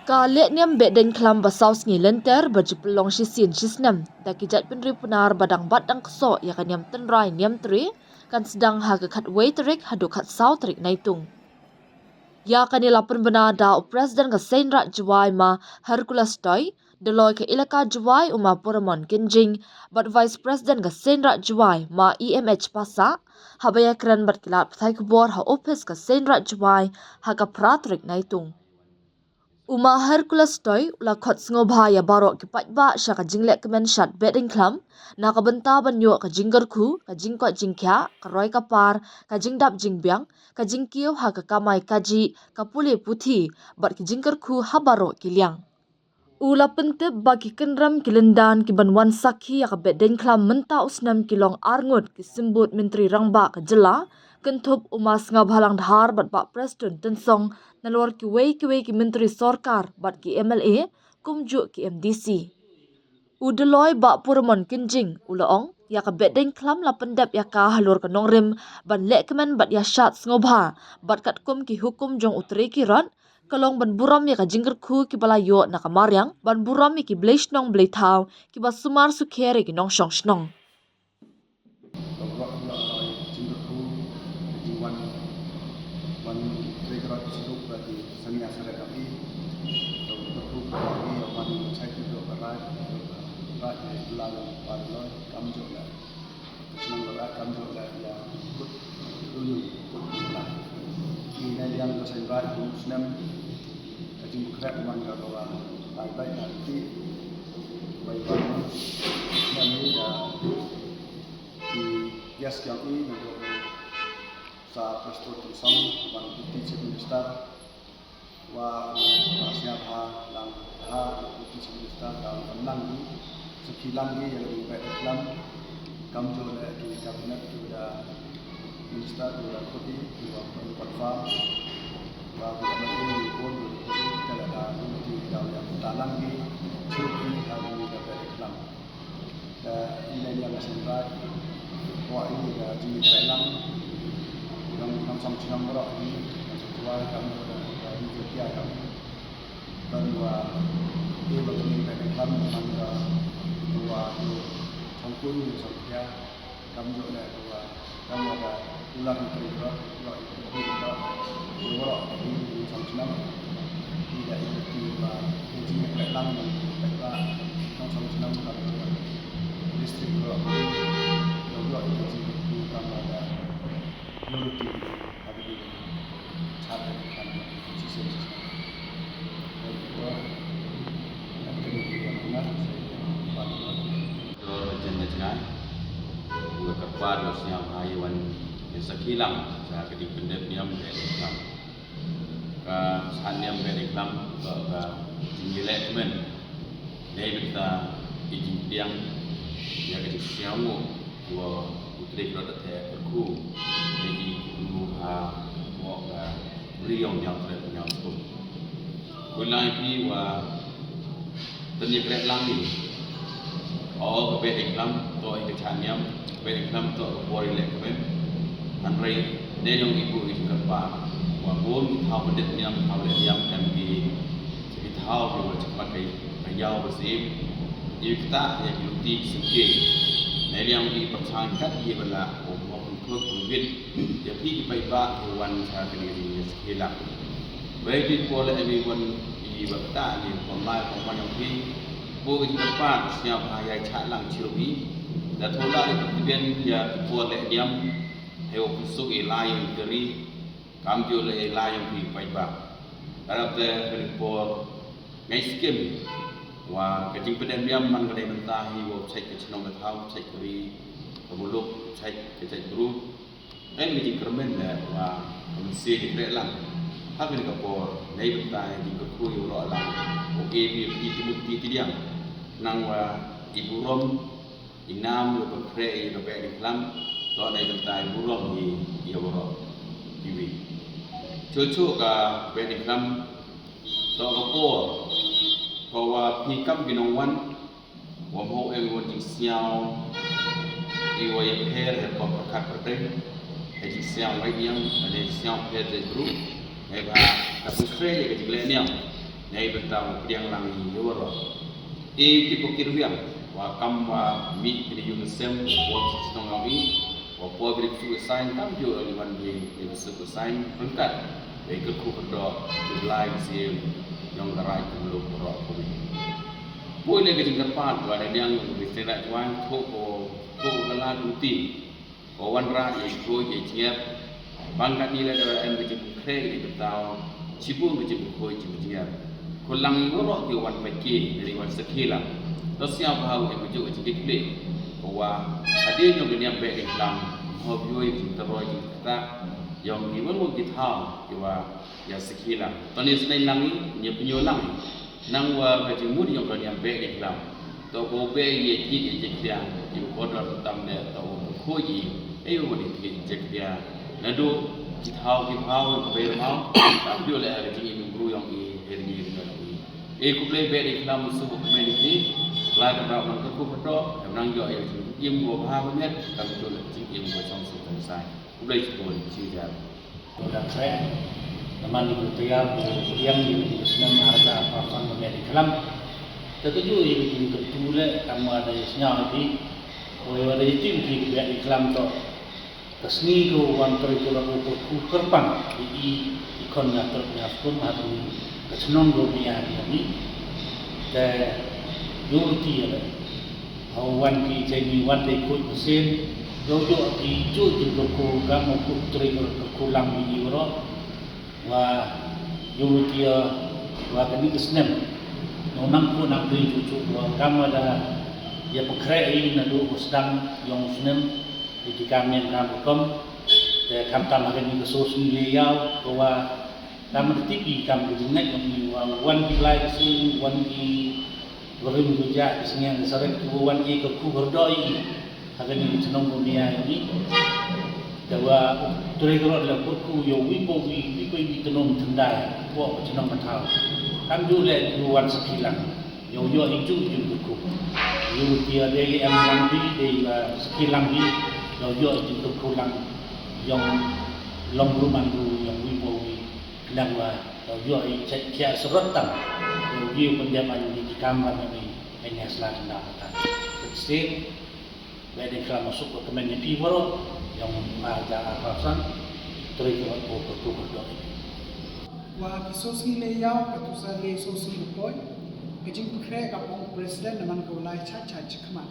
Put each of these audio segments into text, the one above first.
Kalik niam beden kelam basaus ngi lenter baju pelong sisin sisnem da kijat penri punar badang badang keso ya kan niam tenrai niam tri kan sedang haga kat wei terik hadu kat sau terik naitung. Ya kan ilapan benada o presiden ka senrat juai ma Hercules toy deloi ke ilaka juai uma Puramon Kinjing but vice president ka senrat juai ma EMH pasa habaya keren berkilat pthai kubor ha office ka senrat juai haga pratrik naitung. Uma Hercules toy ula khot ngobha ya barok ki patba syaka jinglek kemen shat beding klam na ka benta banyo ka jinggar khu ka jingkot jingkya ka roi ka par ka jingdap jingbyang ka jingkiu ha ka kamai kaji ka puli puthi bat ki jinggar khu ha barok ki liang. Ula pentep bagi kenram kilendan ki banwan sakhi ya ka beding klam menta usnam kilong arngut ki simbut menteri rangba ka jela kentup umas ngabhalang dhar bat pak presiden tensong nalor ki wei ki menteri sorkar bat ki MLA kumjuk ki MDC. Udeloy bak Puramon Kinjing ulaong ya ka bedeng klam la pendap ya ka halur ka nongrim ban lek kemen bat ya syat ngobha bat kat kum ki hukum jong utri ki rat kalong ban buram ya ka jingger khu ki balayo na ka maryang ban buram ki bleish nong blei thau ki ba sumar su khere ki nong shong snong. Yes, yang ini untuk sa Presiden Tensong, Bang Deputy Chief Minister, wa Siapa lang ha Deputy Chief Minister dalam menang ni sekilan ni yang lebih baik dalam kamjo di kabinet sudah Minister sudah Deputy sudah confirm bahwa menjadi pun tidak ada di dalam yang dalam ni cukup hari ini dapat dalam ini yang sempat wah ini dah jadi dalam yang sama macam berak ini jual kami dari Jogja kami kedua dia bertemu dengan kami pada dua campur Jogja kami juga dua kami ada ulang terlibat dua berak ini sama tidak itu jadi dalam mereka yang sama macam kami listrik berak itu jadi kami ada menurut hari ini cara kami sistem juga kepada siap haiwan yang sekilang saya kedik pendep niam Islam ke saniam Islam ke jinglek men dari kita izin tiang yang kedik siamu dua putri kerana terku jadi guru mau riong yang ternyata pun ulai pi wa ternyata langi oh kebet Islam to ikataniam kebet Islam to bori lek kemen anrai nedong ibu itu kerpa wa bon thau pendet niam thau le niam kan bi thau bi cepat kai yau bersih kita yang luti sikit yang dipertahankan ia adalah maupun COVID yang pergi ba hewan saat ini sekilas. Baik di pola everyone di waktu ini pemain yang pergi boleh dapat siap ayat calang ciubi dan tola itu kemudian ya pola diam hewan busuk lain dari kambing lain pergi ba. Dalam pola ngai skim wah kecing pedang diam man kedai mentahi wah cek kecenong ketau cek keri kebuluk cek kecek buru kan kecing kermen lah wah mesti dikrek lang hak ni kapor nai mentahi di kerkui ulo lang oke bi di diam nang wah ibu rom inam lo berkrek lo be di lam to nai mentahi burom di dia borok diwi cucu ka be di lam to kapor bahwa hikam binongwan wamho ewan jing siao iwa yang her ko perkat perteng jing siao wai yang ada siao her de group eba ka pusre ye jing le niam Nyai betang priang langi yoro. Dipukir wiang. Wa kamwa mi kini yung sem wa sistong langi. Wa po beri su sign kam jo liman di su sign angkat. Baik ku kedok julai sim yang gerai belum berok kami. Boleh ke jengkepan wa ada yang istilah cuan ko kala duti. Ko wan ra ko ye chiap. Bangkat nilai dari en ke krek di betau. Cipu ke ko chiap. Kulang ngorok di wan peki dari wan sekilang. Terus siapa hau yang kujuk cikik le. Bahwa hadir yang dunia baik Islam, hobioi teroi kita yang dibangun kita bahwa ya sekilang. Tani senai langi penyolang. Nang wa kajimudi yang dunia baik Islam. Tau bobe ye kit ye jekya, ibu kodar tam le tau koji. Ayo wani jekya. Nado kita ke bermau. Tapi oleh ada tinggi guru yang ini. Kuplay baik Islam musuh komuniti. Laga berapa ke kupedo, orang jauh yang im gua paham banget, kami tu cing im gua cangsu selesai. Kuplay cikgu cijar. Dan saya teman ibu tiap yang di senam harga pasang menjadi kelam. Tertuju yang tertulis kamu ada senyap di, oleh ada itu di biar kelam tu. Kesni ko wantor itu lalu berkurang di ikon ngatur penyaspun atau kesenong dunia ini. Dan Yurti ada, awan ki jadi wan de kut mesin, dojo ki ju ko kamu putri ko lang ni euro, wa Yurti wa kani kesnem, nonang ko nak beri cucu wa kamu ada ya pekrai na do sedang yang senem di kami kamu kom, de kam tam akan ni kesos ni liau wa kamu tipi kamu jengat yang wan ki lai kesin wan ki Berim tuja isnya sering tuan i ke ku berdoi akan ini senang dunia ini dawa turegro la kurku yo wipo wi tenung tendai ko senang matal kam dule tuan sekilang yo itu ku yo dia de am lambi de sekilang di yo itu kulang yang long rumah tu yang wipo wi kendang wa yo cek kia serotan yo penjaman di kamar ini hanya selalu dapat. Setiap baik kalau masuk ke community baru yang ada alasan terikat berdoa. Wah kisosi leyau katusa le sosi boy kejing pekre kapong presiden naman ko lai caca cekman.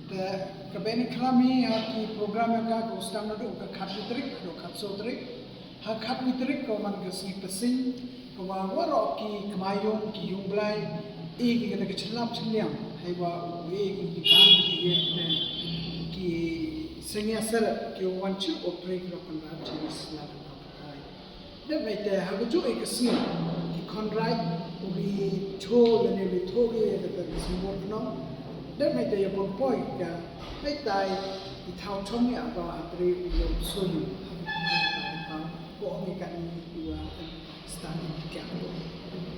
The kabeni klami haki program yang ka ko sedang nado ka katritrik do katsotrik ha katritrik ko man gesi pesing ko waro ki kemayung ki yungblai ki kena kecelap celiam hai wa ki kan ki sengya ser ki wanchu operate ro kan Chinese la kai de baite ha ju ek sin ki konrai ubi cho le ne thoge de simbol no de baite ya bon poi ka hai tai ki thau chong ya ba apre u so yu ko mi kan ni wa standing together.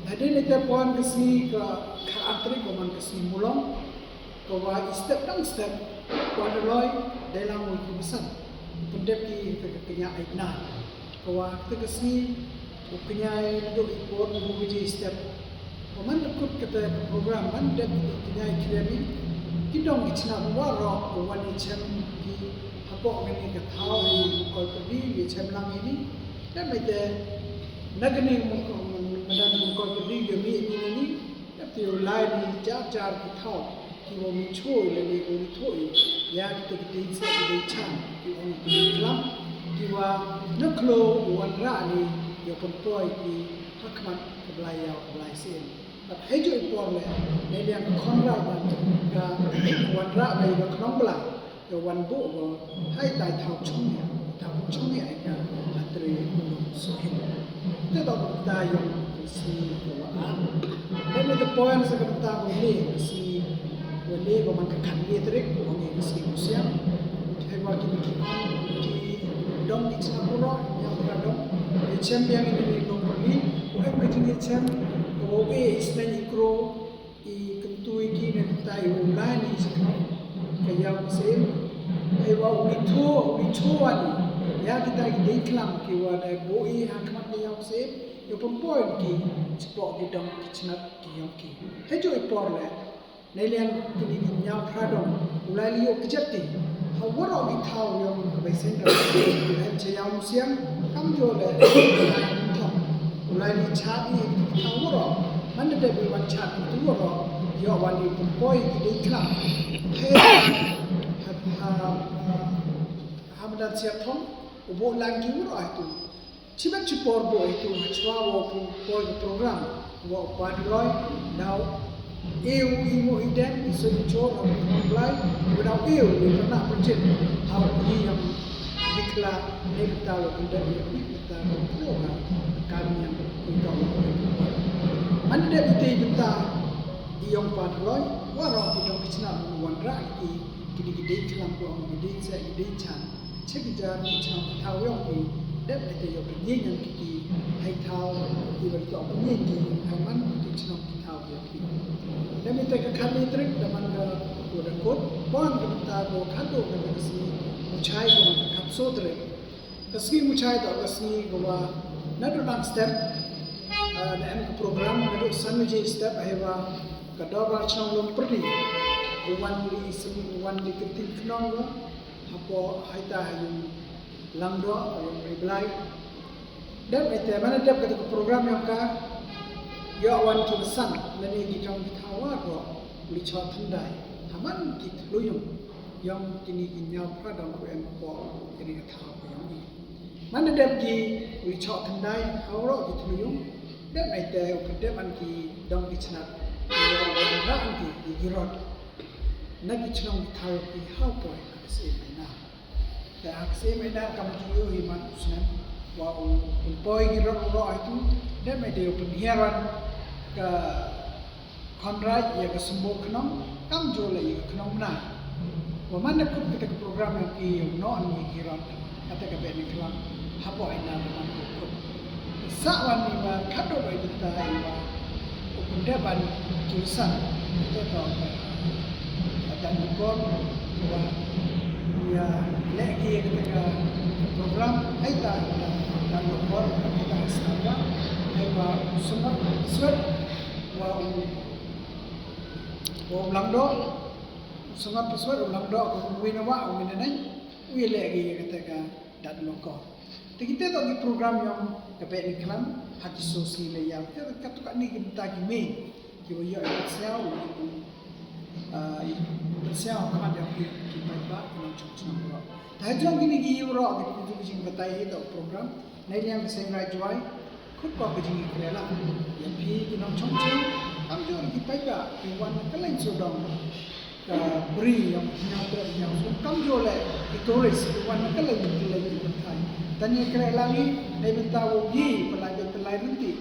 Ada ni puan kesini ke antri koman kesini mulong, kawa step dan step puan roy dalam waktu besar. Pendep ki kenya aina, kawa kita kesini kenya itu ikut menguji step. Koman ikut kita program man dep kenya kirani kidong kicina waro kawan icem ki apa ini ketahu ini kau pergi icem lang ini dan mereka nagani dan mengkau beri demi ini tapi lain di jar kita tahu kita mencuri lagi orang tua yang kita diingat diingat kita orang Islam kita nak keluar wan rani yang perempuan di hakmat kebelayau kebelaysen. Tapi hijau impor le, ni yang konra ban ke wan rani yang kenong belah, yang wan bu hai tai tahu cungnya ikan antri suhin. Kita tahu yang si kewaan. Dan itu poin sekarang boleh si boleh kalau kita kandil terik boleh si usia. Hebat kita di dom di Singapura yang berdom. Champion ini nomor ni. Boleh kita champion. Boleh istilahnya ikro i kentui kini kita iulai ni sekarang. Kayak sem. Hebat itu ani. Ya kita iklam kiwa dari boleh hakmat yang sem. yo pompoi ki sport ki dong ki chnat ki yong ki he jo ipor le nei lian ki ni nyao pradong ulai li yo kjati ha woro ki thau yong ka bai sen da he che yao siang kam jo le ulai li cha ni thau woro man de bi wan cha tu woro yo wan ni pompoi ki dei kla he Hamadan siap thong, ubo lagi wuro itu. Cibat cipor bo itu, cua wo por program, wo padloy, now eu imo iden isu cor apply, without eu pernah percaya how ini yang dikla nekta wo tidak nekta program kami yang itu. Mana dia kita iong padloy, warong kita bicara wanra kini gede kelam ko gede sa gede chan chekijar ni cham thau yong ki dep le te yo ni yang ki hai thau ki ber to ni ki haman ki cham ki thau yo ki demi te ka khali trik da man ga ko da ko bon ga ta ko khado ga ga si muchai ko khap so tre kasni muchai to kasni go wa na do nak step na em program na do san je step ai wa ka do ba chang lom perdi wan li ketik nong go hapo haita yung langdo yung reply dan ite mana dap kata program yang ka yo wan to san nani di tong thawa go li chot thandai haman ki luyung yang kini kinyau pradang ko em ko kini ka thaw ko yang ni mana dap ki li chot thandai hawro ki luyung dan ite ko dap an ki dong ki chnat yo wan ra an ki girot nagi chong thau ki how boy akse mena da akse mena kam kiyo himan usnan wa boy gi ro itu da me de open heran ka konrai ya ka sembo knom kam jole ya knom na wa man ko kita program yang ki no ni giron kata ka be ni klam hapo ina man ko sa wan ni ma khado bai ta wa open da ban jurusan to dan bukan bahwa ya lagi ketika program kita dan bukan kita sekarang bahwa semua swab ulang do semua swab ulang do winawa winanai wi lagi ketika dan lokal kita tak di program yang kebet iklan hati sosial yang kita katukan ni kita gini kita ya siau siapa kan yang kita buat dalam contoh. Tapi jangan gini euro kita begini betai itu program. Nanti yang saya rajuai, kut kau begini kerana yang pi dalam contoh. Kami juga kita buat iwan kalian sudah beri yang kami juga tulis iwan kalian betai. Dan yang kerana ni, nanti tahu gi pelai nanti.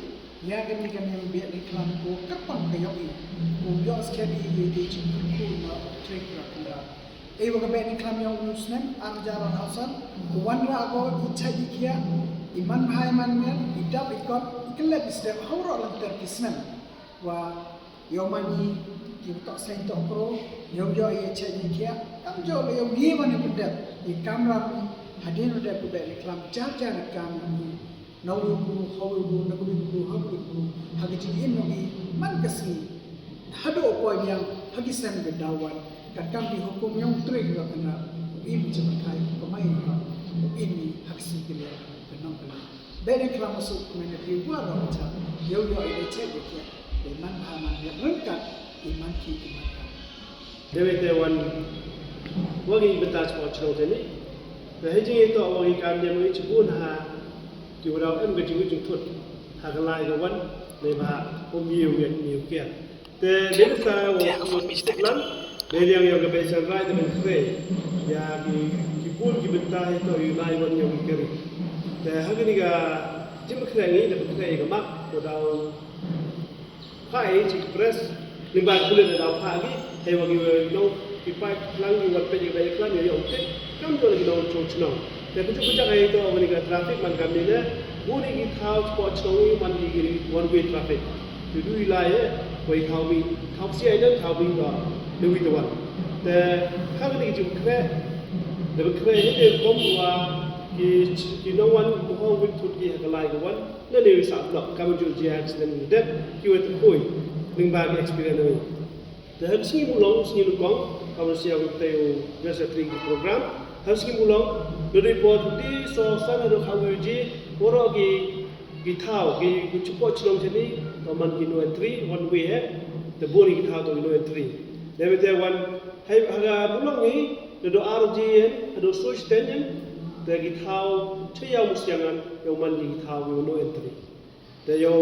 Ya kan yang biar iklan ko kapang kayo ko sekali di cingku na trek rakula wa ka ben iklan yang muslim arjaran hasan wan ra ko icha dikia iman bhai man men idap ikot ikelab isdem hawra lang ter kisnan wa yomani ki to sen to pro yo icha dikia kam jo yo gi man pedap I kamera hadin udah ko ben iklan jar kam nawibu hawibu nawibu hawibu hagiti inogi man kasi hado po yang hagisan gedawan kadang dihukum yang trik ga kena ini cepatai pemain ini haksi gila benang bela beda kalau masuk ke mana ribuan macam yo ini cek dia dengan aman yang rengkat iman kita dewe dewan wagi betas po chlo tani da hiji to wagi kan dia mai chibun ha ki wala em ga jigu jung thut ha ga lai ga wan le ba om yiu ye miu kia te de ta wo lan le yang yo ga be san rai de men kre ya ki pun ki benta to yu lai wan yo ki keri te ha ga ni ga jim kre ni de kre ga mak ko dau pai chi press ni ba kule de dau pha gi he wa gi no ki pai lang ni wat pe ji ba klan yo yo te kam to gi no cho chno te ku ku jang ai to wani ga traffic man kam ni ne buri gi thau spot chno man gi one way traffic tu du lai wai thau bi thau si ai de thau bi do du wi to wa te ha ga ni ji kre de kre ni de kom wa ki no wan mo win thut ki hakalai ko wan le le sa blok kam ju ji accident det ki wet koi ning ba experience ni the hab singi mulong singi lukong kam sia wi teu jasa training program hab singi mulong the report di so san ro khawi ji oro ki thao ki chupo chlom chani to man ki no entry one way the bori ki thao to no entry le te wan hai haga mulong ni do RG do so stenyen the ki thao chaya musyangan yo man ki thao no entry the yo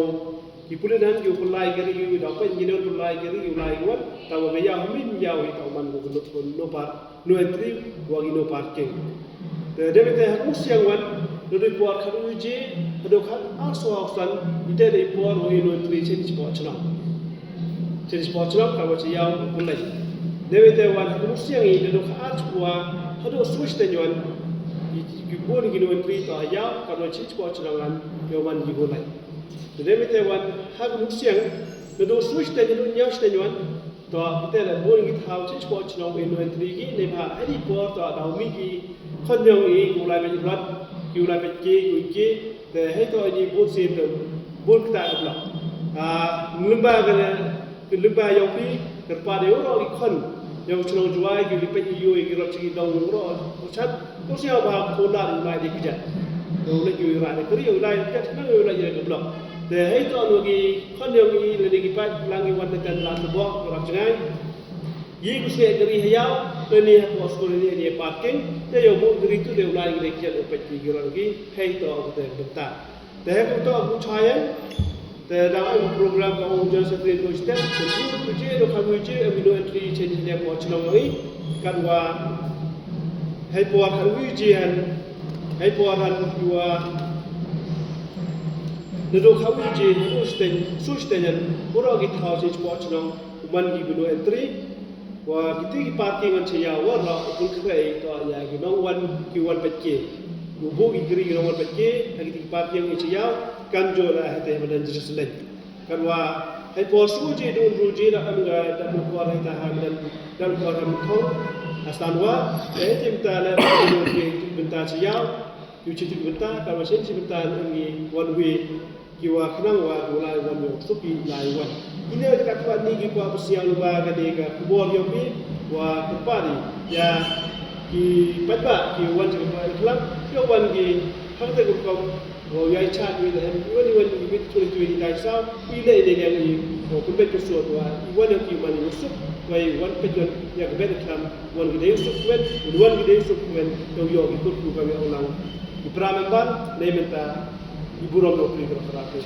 ki pulidan ki ulai gari ki da pa engineer ulai gari ki ulai wan ta wa ya min ya wi ta man ko no par no entry wa no parking the debete ha musyang wan do report kharu je do khat aso asan ite report ho no entry chen spot chna ka wa ya ulai debete wan ha musyang i do khat kwa ha do switch te nyon ki boni ki no entry ta ya ka no chen spot chna lan yo man ki ulai Debete wan hag musyang do switch te no nyash te nyon to ite la boni ki thao chen spot chna no entry ki ne ba ai por to da mi ki khon yong i ulai be rat ki ulai be ki the hai to ni bot sin to bot ta bla lumba gana lumba yong pi kerpa de ro ki khon yong chno juai ki pe yo ki ro chi dong ro chat ko sia ba ko la ulai de ki ja do le ki ra de kri ulai ka na ulai ye bla the hai to no ki khon yong i le de ki pa lang ki wan de kan la to bo ro changai yi ku se kri hayao le ni ha pos ko ni parking te yo mo gri tu de ulai ki de ki ja pe ki ro ki hai to de benta the hai ko to ku chayan the dalam program kamu jasa train ko step tu je do kamu je amino entry change ni po chlo ngi kan wa hai po kamu je han hai po han dua do kamu je so stage pura ki thau je po chlo man ki amino entry wa kiti ki parking an che ya wa ra pun khai to ya ki no wan ki wan pecche bu ki gri no wan pecche ki parking ni che ya kan jo la hete madan jerusalem kan wa hai por su je do ru je da am ga da ko ra ta ha madan dal ko ra mu thong astan wa tim ta la do ke benta che ya yu che ti benta ka wa sen chi benta ni one way ki wa khnang wa do la wan yo su pi lai wan ine ka twa ni ki kwa siang ba ga de ga bor yo pi wa pa ni ya ki pat ba ki wan che ba klang yo wan ki hang te ko wo yai chat wi le wani bit tuli tuli dai sao wi le de yang ni ko kun bet so wa I wan ki man ni su wai wan pe jon ya bet klam wan ki de su wen wan ki de su wen yo ki ku ka wi ulang I pramemban le menta I burom no pri ko ra ke